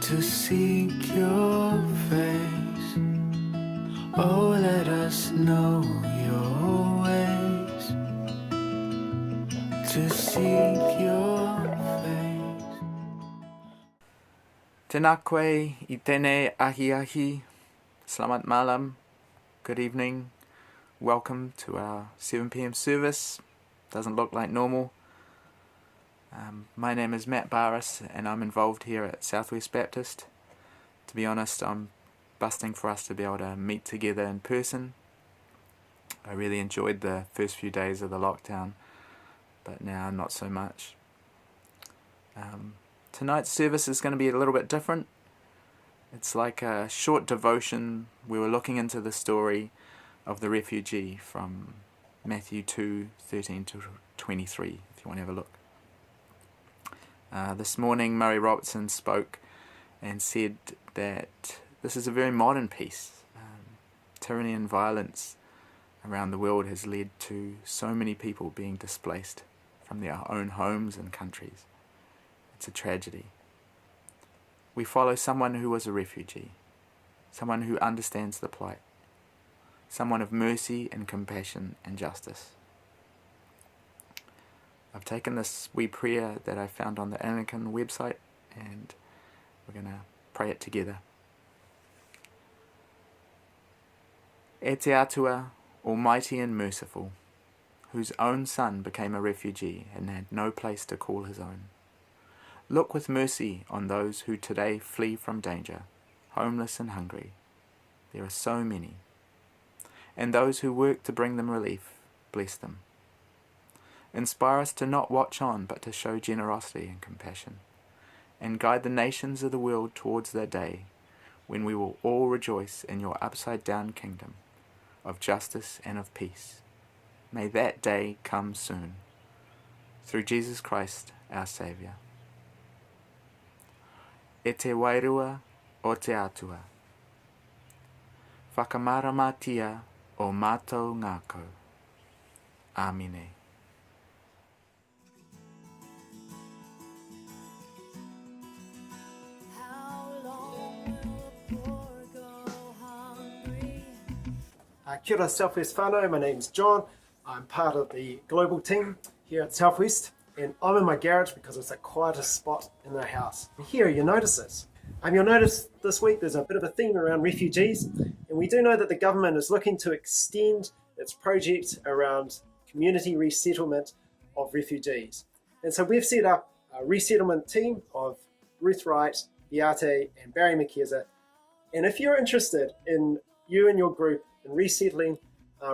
to seek your face. Oh, let us know your ways, to seek your face. Tēnā koe I tēnei ahi ahi. Selamat malam. Good evening. Welcome to our 7 p.m. service. Doesn't look like normal. My name is Matt Barris and I'm involved here at Southwest Baptist. To be honest, I'm busting for us to be able to meet together in person. I really enjoyed the first few days of the lockdown, but now not so much. Tonight's service is going to be a little bit different. It's like a short devotion. We were looking into the story of the refugee from Matthew 2:13 to 23, if you want to have a look. This morning Murray Robertson spoke and said that this is a very modern piece. Tyranny and violence around the world has led to so many people being displaced from their own homes and countries. It's a tragedy. We follow someone who was a refugee, someone who understands the plight, someone of mercy and compassion and justice. I've taken this wee prayer that I found on the Anglican website and we're going to pray it together. E te atua, almighty and merciful, whose own son became a refugee and had no place to call his own. Look with mercy on those who today flee from danger, homeless and hungry. There are so many. And those who work to bring them relief, bless them. Inspire us to not watch on, but to show generosity and compassion, and guide the nations of the world towards their day when we will all rejoice in your upside-down kingdom of justice and of peace. May that day come soon. Through Jesus Christ, our Saviour. E te wairua o te atua. Whakamaramatia o mātou ngākau. Āmine. Kia ora Southwest whānau, my name's John. I'm part of the global team here at Southwest, and I'm in my garage because it's the quietest spot in the house. And here you notice this. You'll notice this week there's a bit of a theme around refugees, and we do know that the government is looking to extend its project around community resettlement of refugees. And so we've set up a resettlement team of Ruth Wright, Beate and Barry McKeza. And if you're interested in you and your group in resettling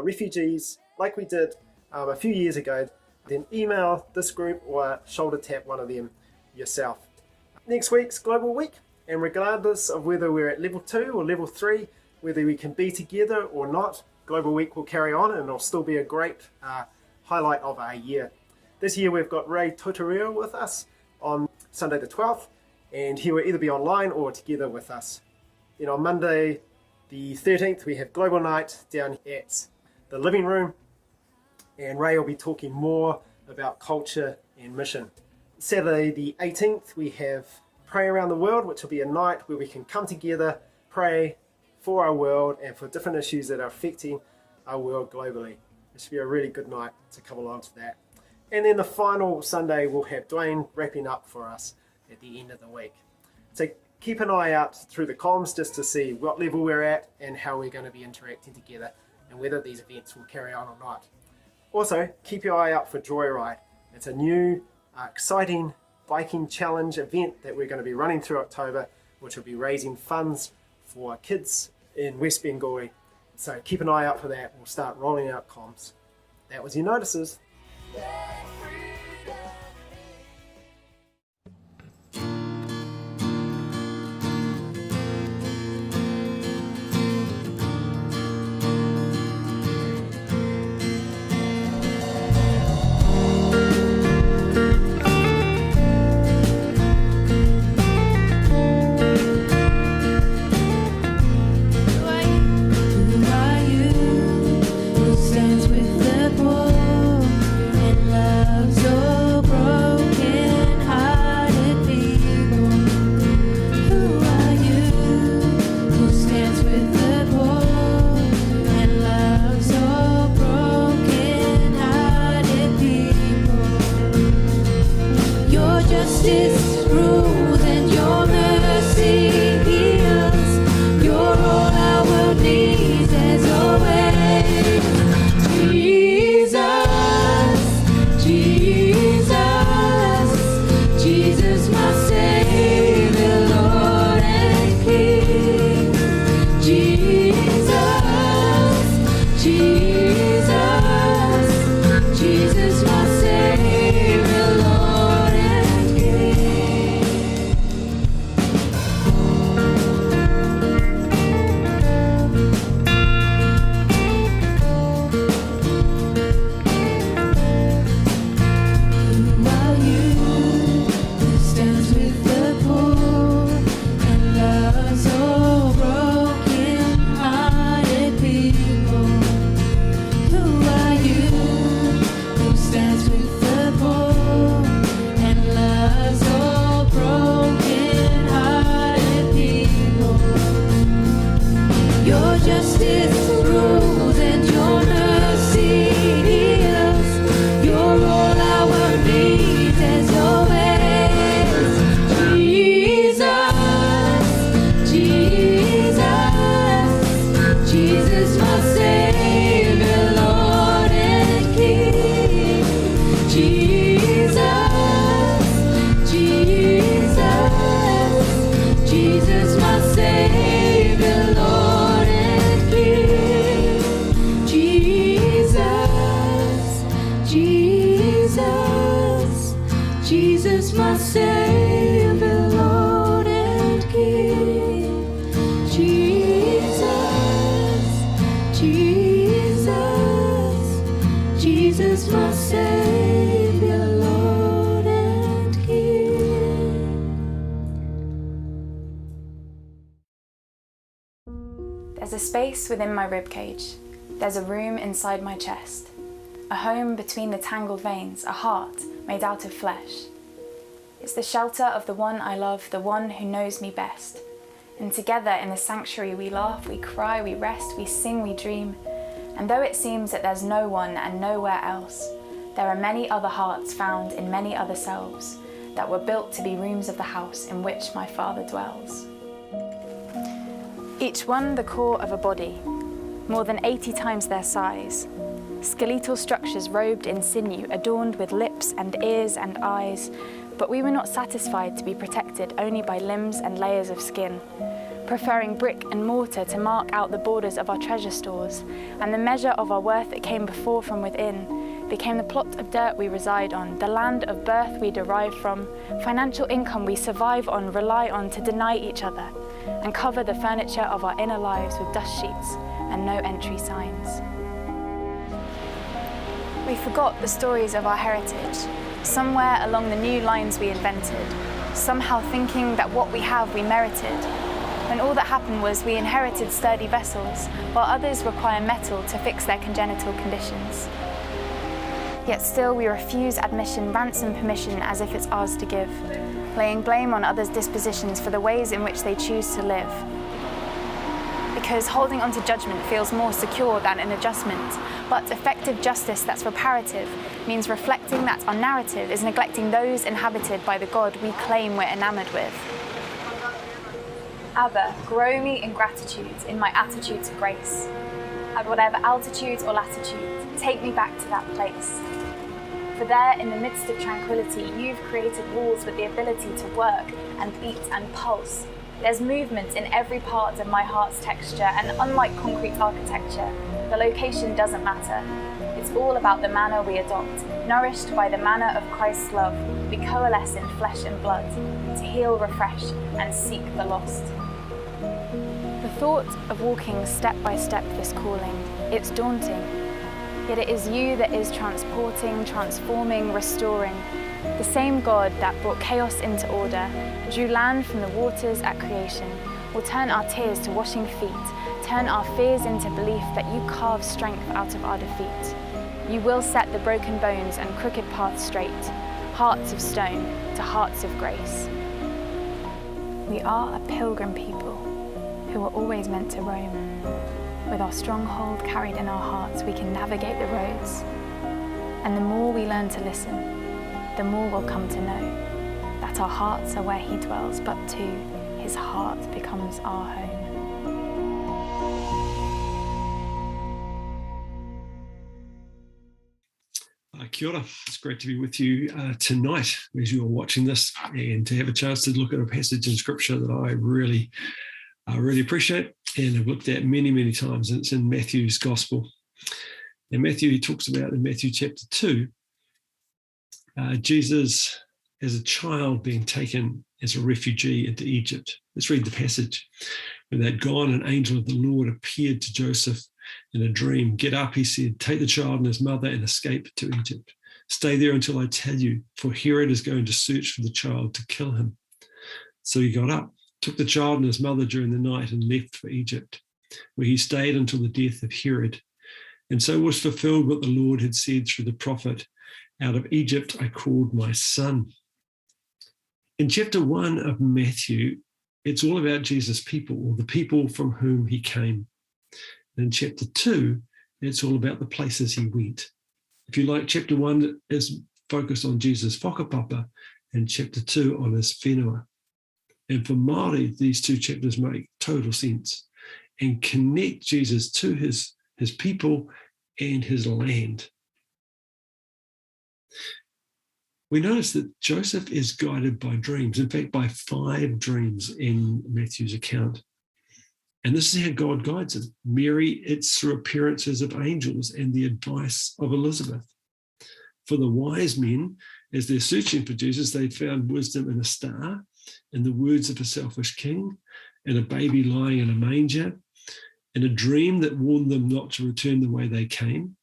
refugees like we did a few years ago, then email this group or shoulder tap one of them yourself. Next week's Global Week, and regardless of whether we're at level 2 or level 3, whether we can be together or not, Global Week will carry on and it'll still be a great highlight of our year. This year we've got Ray Totoreo with us on Sunday the 12th, and he will either be online or together with us. Then on Monday the 13th we have Global Night down at the living room, and Ray will be talking more about culture and mission. Saturday the 18th we have Pray Around the World, which will be a night where we can come together, pray for our world and for different issues that are affecting our world globally. It should be a really good night to come along to that. And then the final Sunday we'll have Dwayne wrapping up for us at the end of the week. So keep an eye out through the comms just to see what level we're at and how we're going to be interacting together and whether these events will carry on or not. Also, keep your eye out for Joyride. It's a new, exciting biking challenge event that we're going to be running through October, which will be raising funds for kids in West Bengal. So keep an eye out for that. We'll start rolling out comms. That was your notices. Who are you? Who stands with the poor and love? Jesus, Jesus, my Savior, Lord and King. Jesus, Jesus, Jesus, my Savior, Lord and King. There's a space within my ribcage. There's a room inside my chest. A home between the tangled veins, a heart made out of flesh. It's the shelter of the one I love, the one who knows me best. And together in the sanctuary we laugh, we cry, we rest, we sing, we dream. And though it seems that there's no one and nowhere else, there are many other hearts found in many other selves that were built to be rooms of the house in which my Father dwells. Each one the core of a body, more than 80 times their size. Skeletal structures robed in sinew, adorned with lips and ears and eyes. But we were not satisfied to be protected only by limbs and layers of skin, preferring brick and mortar to mark out the borders of our treasure stores, and the measure of our worth that came before from within became the plot of dirt we reside on, the land of birth we derive from, financial income we survive on, rely on to deny each other, and cover the furniture of our inner lives with dust sheets and no entry signs. We forgot the stories of our heritage, somewhere along the new lines we invented, somehow thinking that what we have we merited, when all that happened was we inherited sturdy vessels, while others require metal to fix their congenital conditions. Yet still we refuse admission, ransom permission as if it's ours to give, laying blame on others' dispositions for the ways in which they choose to live. Because holding on to judgment feels more secure than an adjustment, but effective justice that's reparative means reflecting that our narrative is neglecting those inhabited by the God we claim we're enamored with. Abba, grow me in gratitude in my attitude to grace. At whatever altitude or latitude, take me back to that place. For there, in the midst of tranquility, you've created walls with the ability to work and beat and pulse. There's movement in every part of my heart's texture, and unlike concrete architecture, the location doesn't matter. It's all about the manner we adopt. Nourished by the manner of Christ's love, we coalesce in flesh and blood to heal, refresh, and seek the lost. The thought of walking step by step this calling, it's daunting. Yet it is you that is transporting, transforming, restoring. The same God that brought chaos into order, drew land from the waters at creation, will turn our tears to washing feet, turn our fears into belief that you carve strength out of our defeat. You will set the broken bones and crooked paths straight, hearts of stone to hearts of grace. We are a pilgrim people who were always meant to roam. With our stronghold carried in our hearts, we can navigate the roads. And the more we learn to listen, the more we'll come to know that our hearts are where he dwells, but too, his heart becomes our home. Kia ora. It's great to be with you tonight as you're watching this, and to have a chance to look at a passage in Scripture that I really appreciate and have looked at many, many times, and it's in Matthew's Gospel. And Matthew, he talks about in Matthew chapter 2, Jesus as a child being taken as a refugee into Egypt. Let's read the passage. When they'd gone, an angel of the Lord appeared to Joseph in a dream. Get up, he said, take the child and his mother and escape to Egypt. Stay there until I tell you, for Herod is going to search for the child to kill him. So he got up, took the child and his mother during the night and left for Egypt, where he stayed until the death of Herod. And so was fulfilled what the Lord had said through the prophet, out of Egypt I called my son. In chapter 1 of Matthew, it's all about Jesus' people, or the people from whom he came. And in chapter 2, it's all about the places he went. If you like, chapter 1 is focused on Jesus' whakapapa, and chapter 2 on his whenua. And for Māori, these two chapters make total sense and connect Jesus to his people and his land. We notice that Joseph is guided by dreams, in fact, by 5 dreams in Matthew's account. And this is how God guides him. Mary, it's through appearances of angels and the advice of Elizabeth. For the wise men, as they're searching for Jesus, they found wisdom in a star, in the words of a selfish king, and a baby lying in a manger, and a dream that warned them not to return the way they came.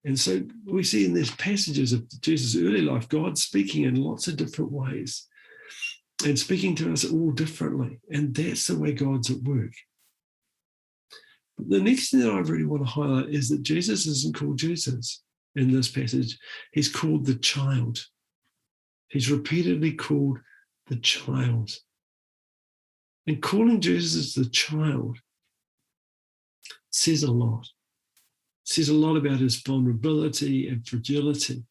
And so we see in these passages of Jesus' early life, God speaking in lots of different ways and speaking to us all differently. And that's the way God's at work. But the next thing that I really want to highlight is that Jesus isn't called Jesus in this passage. He's called the child. He's repeatedly called the child. And calling Jesus the child says a lot. It says a lot about his vulnerability and fragility,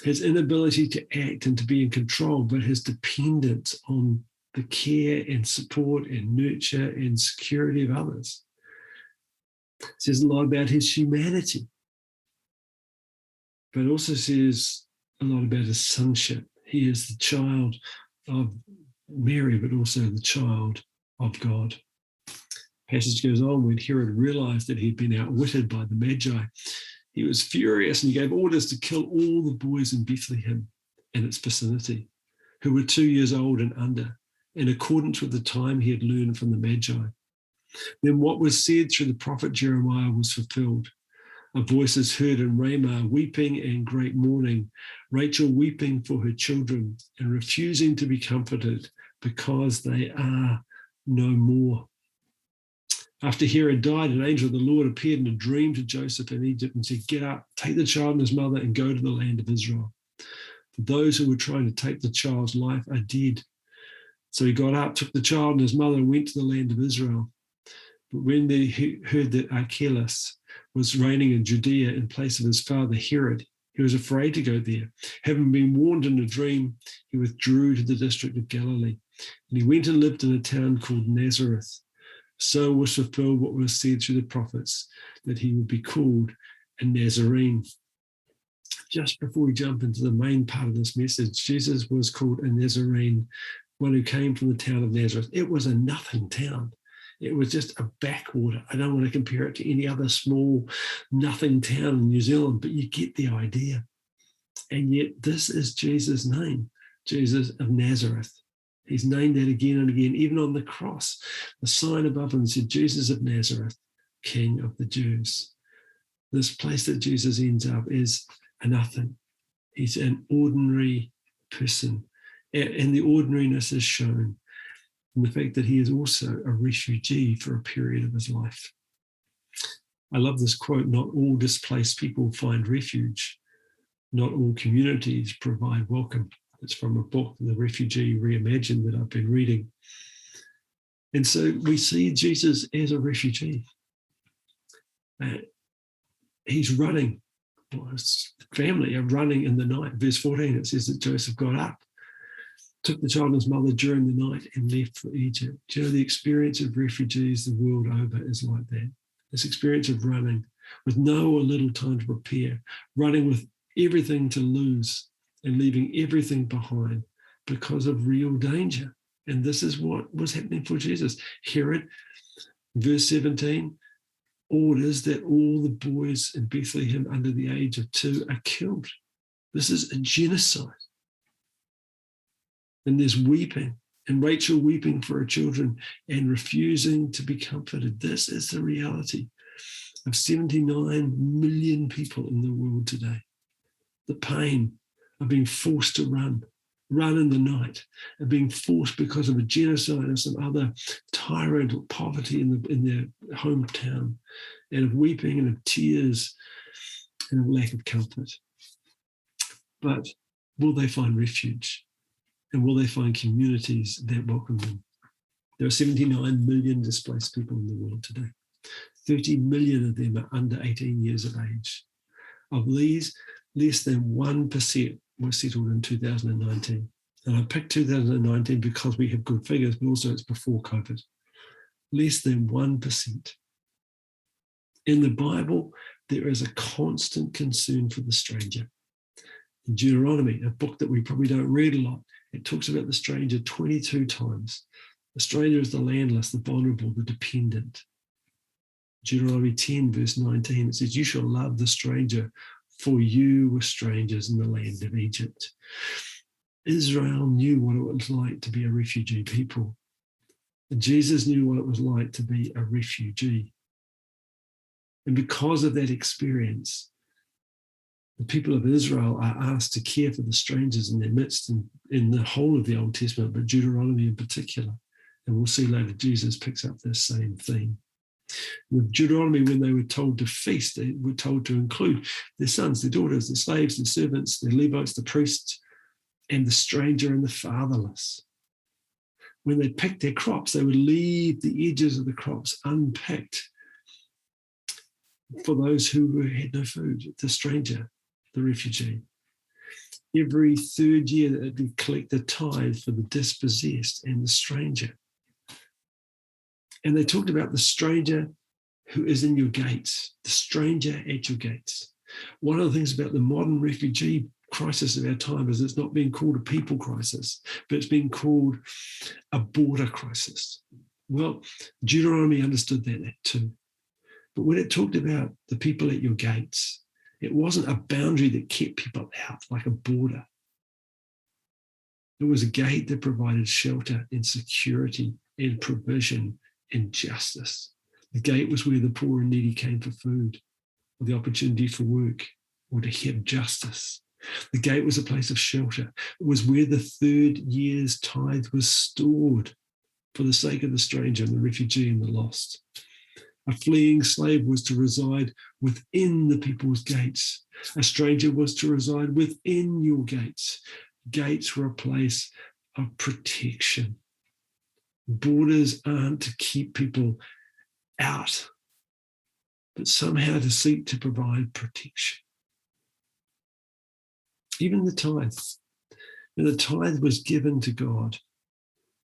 his inability to act and to be in control, but his dependence on the care and support and nurture and security of others. It says a lot about his humanity, but it also says a lot about his sonship. He is the child of Mary, but also the child of God. Passage goes on, when Herod realized that he'd been outwitted by the Magi, he was furious and he gave orders to kill all the boys in Bethlehem and its vicinity who were 2 years old and under, in accordance with the time he had learned from the Magi. Then what was said through the prophet Jeremiah was fulfilled. A voice is heard in Ramah, weeping and great mourning, Rachel weeping for her children and refusing to be comforted because they are no more. After Herod died, an angel of the Lord appeared in a dream to Joseph in Egypt and said, "Get up, take the child and his mother and go to the land of Israel. For those who were trying to take the child's life are dead." So he got up, took the child and his mother and went to the land of Israel. But when they heard that Archelaus was reigning in Judea in place of his father Herod, he was afraid to go there. Having been warned in a dream, he withdrew to the district of Galilee. And he went and lived in a town called Nazareth. So was fulfilled what was said through the prophets, that he would be called a Nazarene. Just before we jump into the main part of this message, Jesus was called a Nazarene, one who came from the town of Nazareth. It was a nothing town. It was just a backwater. I don't want to compare it to any other small nothing town in New Zealand, but you get the idea. And yet this is Jesus' name, Jesus of Nazareth. He's named that again and again, even on the cross. The sign above him said, Jesus of Nazareth, King of the Jews. This place that Jesus ends up is a nothing. He's an ordinary person. And the ordinariness is shown in the fact that he is also a refugee for a period of his life. I love this quote, "Not all displaced people find refuge. Not all communities provide welcome." It's from a book, The Refugee Reimagined, that I've been reading. And so we see Jesus as a refugee. He's running. Well, his family are running in the night. Verse 14, it says that Joseph got up, took the child and his mother during the night and left for Egypt. Do you know the experience of refugees the world over is like that? This experience of running with no or little time to prepare, running with everything to lose, and leaving everything behind because of real danger. And this is what was happening for Jesus. Herod, verse 17, orders that all the boys in Bethlehem under the age of 2 are killed. This is a genocide. And there's weeping, and Rachel weeping for her children and refusing to be comforted. This is the reality of 79 million people in the world today. The pain of being forced to run in the night, and being forced because of a genocide or some other tyrant or poverty in their hometown, and of weeping and of tears and of lack of comfort. But will they find refuge? And will they find communities that welcome them? There are 79 million displaced people in the world today. 30 million of them are under 18 years of age. Of these, less than 1% were settled in 2019. And I picked 2019 because we have good figures, but also it's before COVID. Less than 1%. In the Bible, there is a constant concern for the stranger. In Deuteronomy, a book that we probably don't read a lot, it talks about the stranger 22 times. The stranger is the landless, the vulnerable, the dependent. Deuteronomy 10, verse 19, it says, "You shall love the stranger for you were strangers in the land of Egypt. Israel knew what it was like to be a refugee people. And Jesus knew what it was like to be a refugee. And because of that experience, the people of Israel are asked to care for the strangers in their midst and in the whole of the Old Testament, but Deuteronomy in particular. And we'll see later Jesus picks up this same theme. With Deuteronomy, when they were told to feast, they were told to include their sons, their daughters, their slaves, their servants, their Levites, the priests, and the stranger and the fatherless. When they picked their crops, they would leave the edges of the crops unpicked for those who had no food, the stranger, the refugee. Every third year, they would collect the tithe for the dispossessed and the stranger. And they talked about the stranger who is in your gates, the stranger at your gates. One of the things about the modern refugee crisis of our time is it's not being called a people crisis, but it's being called a border crisis. Well, Deuteronomy understood that too. But when it talked about the people at your gates, it wasn't a boundary that kept people out like a border. It was a gate that provided shelter and security and provision and justice. The gate was where the poor and needy came for food, or the opportunity for work, or to have justice. The gate was a place of shelter. It was where the third year's tithe was stored for the sake of the stranger and the refugee and the lost. A fleeing slave was to reside within the people's gates. A stranger was to reside within your gates. Gates were a place of protection. Borders aren't to keep people out, but somehow to seek to provide protection. Even the tithe. When the tithe was given to God,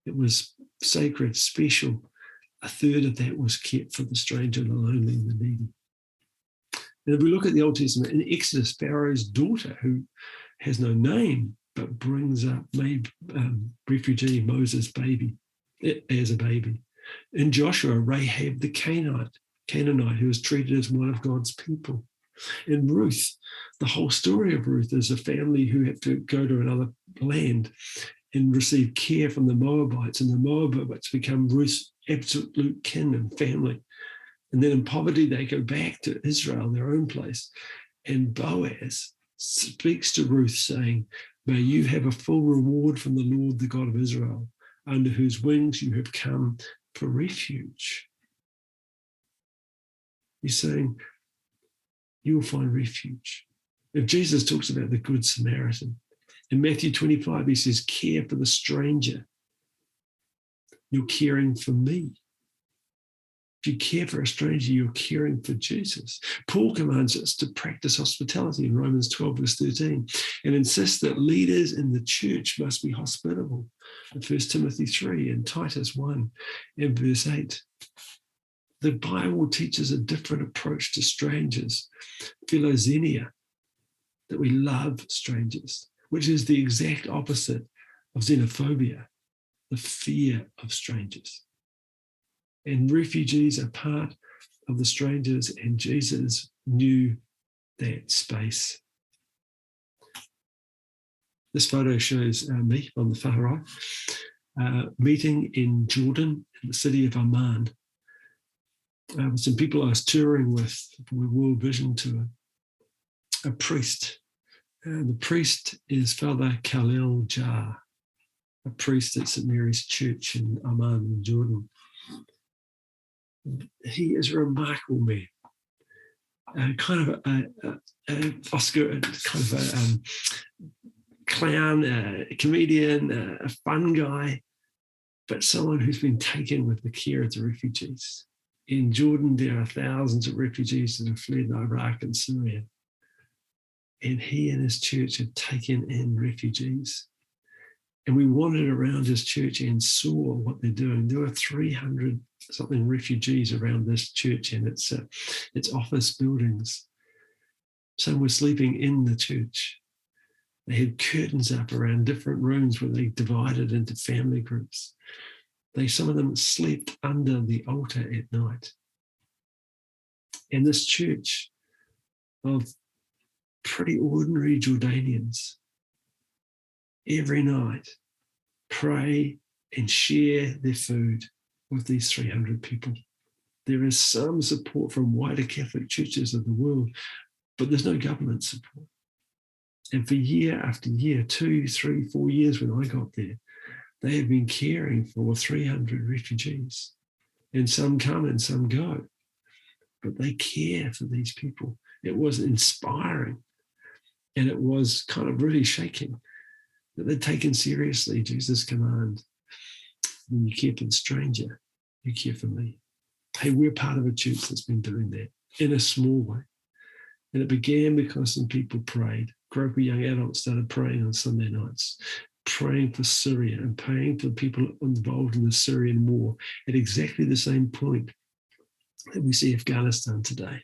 it was sacred, special. A third of that was kept for the stranger, the lonely, and the needy. And if we look at the Old Testament, in Exodus, Pharaoh's daughter, who has no name, but brings up refugee Moses' baby as a baby. In Joshua, Rahab the Canaanite, who was treated as one of God's people. In Ruth, the whole story of Ruth is a family who had to go to another land and receive care from the Moabites, and the Moabites become Ruth's absolute kin and family. And then in poverty, they go back to Israel, their own place. And Boaz speaks to Ruth saying, may you have a full reward from the Lord, the God of Israel, under whose wings you have come for refuge. He's saying, you will find refuge. If Jesus talks about the Good Samaritan, in Matthew 25, he says, care for the stranger. You're caring for me. If you care for a stranger, you're caring for Jesus. Paul commands us to practice hospitality in Romans 12, verse 13, and insists that leaders in the church must be hospitable in 1 Timothy 3 and Titus 1 and verse 8. The Bible teaches a different approach to strangers, philoxenia, that we love strangers, which is the exact opposite of xenophobia, the fear of strangers. And refugees are part of the strangers, and Jesus knew that space. This photo shows me on the far right, meeting in Jordan, in the city of Amman. With some people I was touring with for the World Vision Tour, a priest. The priest is Father Khalil Jar, a priest at St. Mary's Church in Amman in Jordan. He is a remarkable man, kind of an Oscar, kind of a clown, a comedian, a fun guy, but someone who's been taken with the care of the refugees. In Jordan, there are thousands of refugees that have fled Iraq and Syria. And he and his church have taken in refugees. And we wandered around his church and saw what they're doing. There were 300-something refugees around this church and its office buildings. Some were sleeping in the church. They had curtains up around different rooms where they divided into family groups. Some of them slept under the altar at night. And this church of pretty ordinary Jordanians, every night pray and share their food with these 300 people. There is some support from wider Catholic churches of the world, but there's no government support. And for year after year, 2, 3, 4 years when I got there, they have been caring for 300 refugees. And some come and some go, but they care for these people. It was inspiring, and it was kind of really shaking that they'd taken seriously Jesus' command. When you care for the stranger, you care for me. Hey, we're part of a church that's been doing that in a small way. And it began because some people prayed. A group of young adults started praying on Sunday nights, praying for Syria and praying for people involved in the Syrian war at exactly the same point that we see Afghanistan today.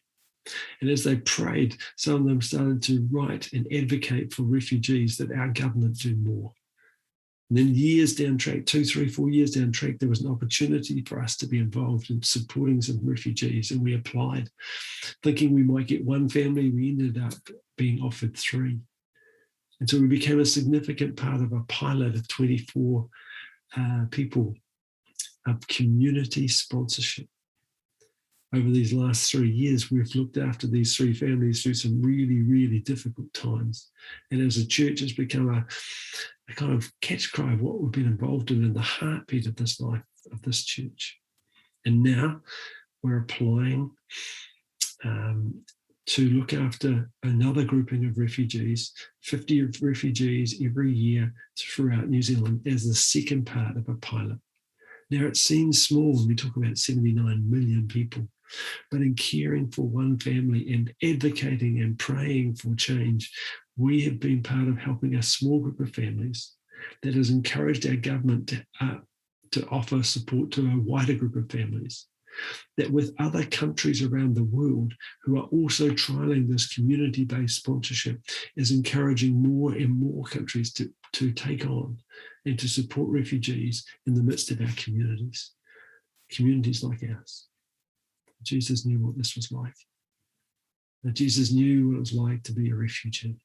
And as they prayed, some of them started to write and advocate for refugees that our government do more. And then years down track, 2, 3, 4 years down track, there was an opportunity for us to be involved in supporting some refugees, and we applied, thinking we might get one family. We ended up being offered 3. And so we became a significant part of a pilot of 24 people of community sponsorship. Over these last 3 years, we've looked after these 3 families through some really, really difficult times. And as a church, it's become a kind of catch cry of what we've been involved in the heartbeat of this life of this church. And now we're applying to look after another grouping of refugees, 50 refugees every year throughout New Zealand as the second part of a pilot. Now, it seems small when we talk about 79 million people, but in caring for one family and advocating and praying for change, we have been part of helping a small group of families that has encouraged our government to offer support to a wider group of families. That with other countries around the world who are also trialing this community-based sponsorship is encouraging more and more countries to take on and to support refugees in the midst of our communities like ours. Jesus knew what this was like. That Jesus knew what it was like to be a refugee.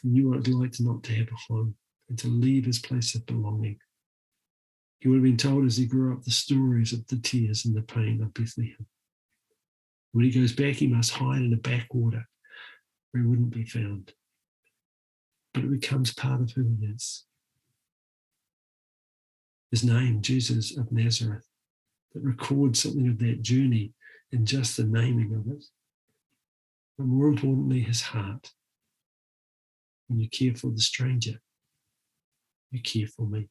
He knew what it was like not to have a home and to leave his place of belonging. He would have been told as he grew up the stories of the tears and the pain of Bethlehem. When he goes back, he must hide in a backwater where he wouldn't be found. But it becomes part of who he is. His name, Jesus of Nazareth, that records something of that journey in just the naming of it. But more importantly, his heart. When you care for the stranger, you care for me.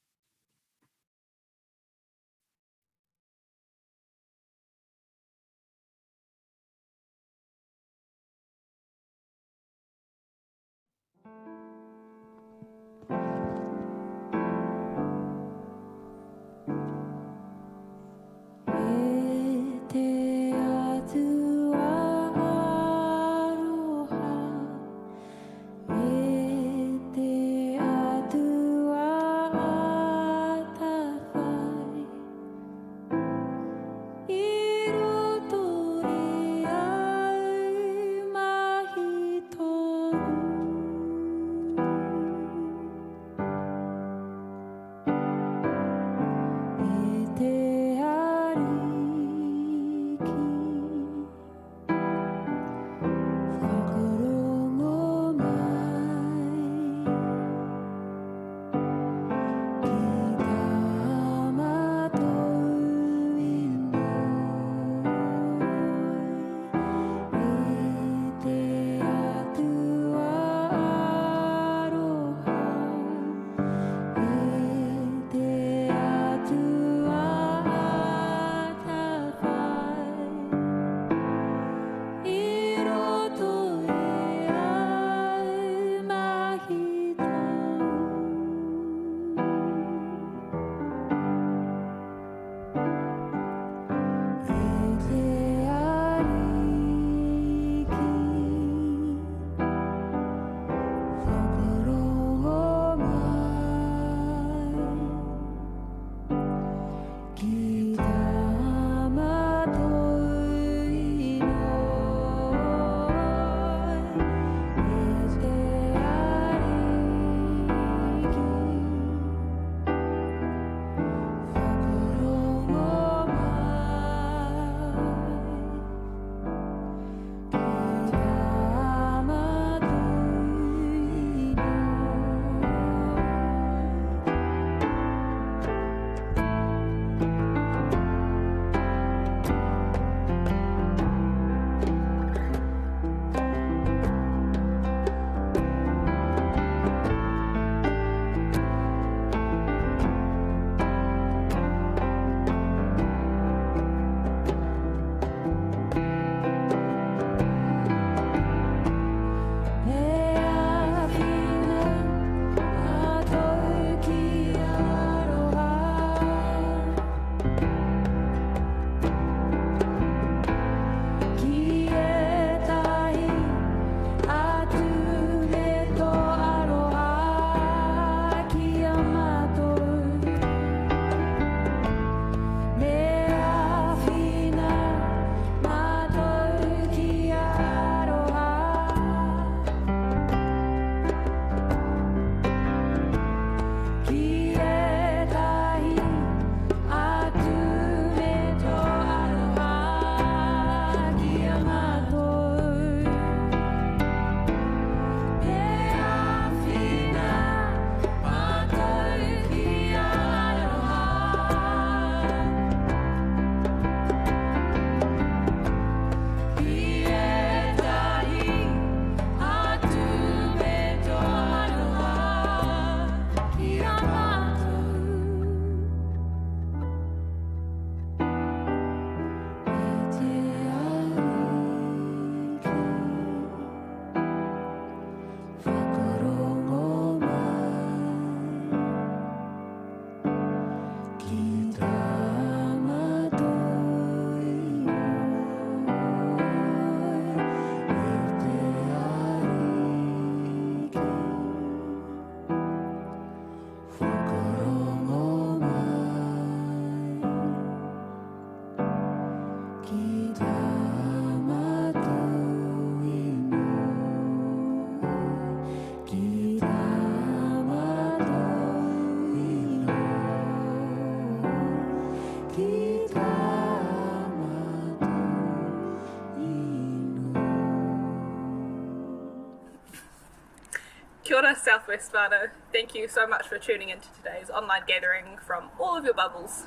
Kia ora, Southwest whānau. Thank you so much for tuning into today's online gathering from all of your bubbles.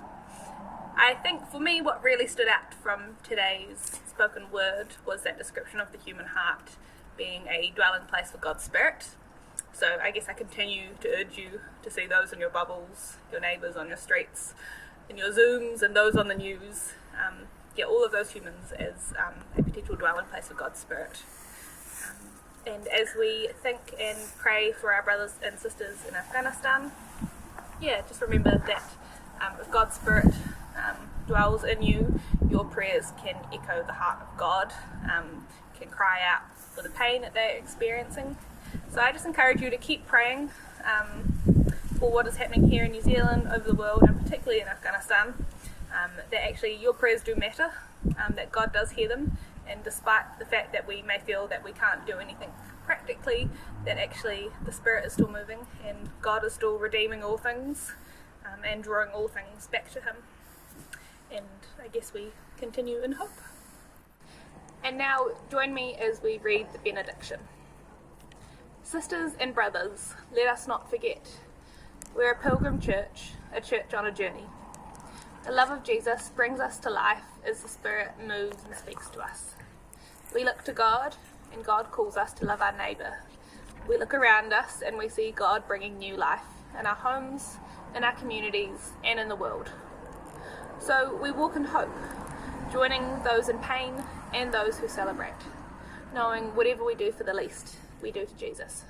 I think for me what really stood out from today's spoken word was that description of the human heart being a dwelling place for God's Spirit. So I guess I continue to urge you to see those in your bubbles, your neighbours on your streets, in your Zooms and those on the news, all of those humans as a potential dwelling place for God's Spirit. And as we think and pray for our brothers and sisters in Afghanistan, just remember that if God's Spirit dwells in you, your prayers can echo the heart of God, can cry out for the pain that they're experiencing. So I just encourage you to keep praying for what is happening here in New Zealand, over the world, and particularly in Afghanistan, that actually your prayers do matter, that God does hear them, and despite the fact that we may feel that we can't do anything practically, that actually the Spirit is still moving and God is still redeeming all things and drawing all things back to Him. And I guess we continue in hope. And now join me as we read the benediction. Sisters and brothers, let us not forget. We're a pilgrim church, a church on a journey. The love of Jesus brings us to life as the Spirit moves and speaks to us. We look to God, and God calls us to love our neighbour. We look around us and we see God bringing new life in our homes, in our communities, and in the world. So we walk in hope, joining those in pain and those who celebrate, knowing whatever we do for the least, we do to Jesus.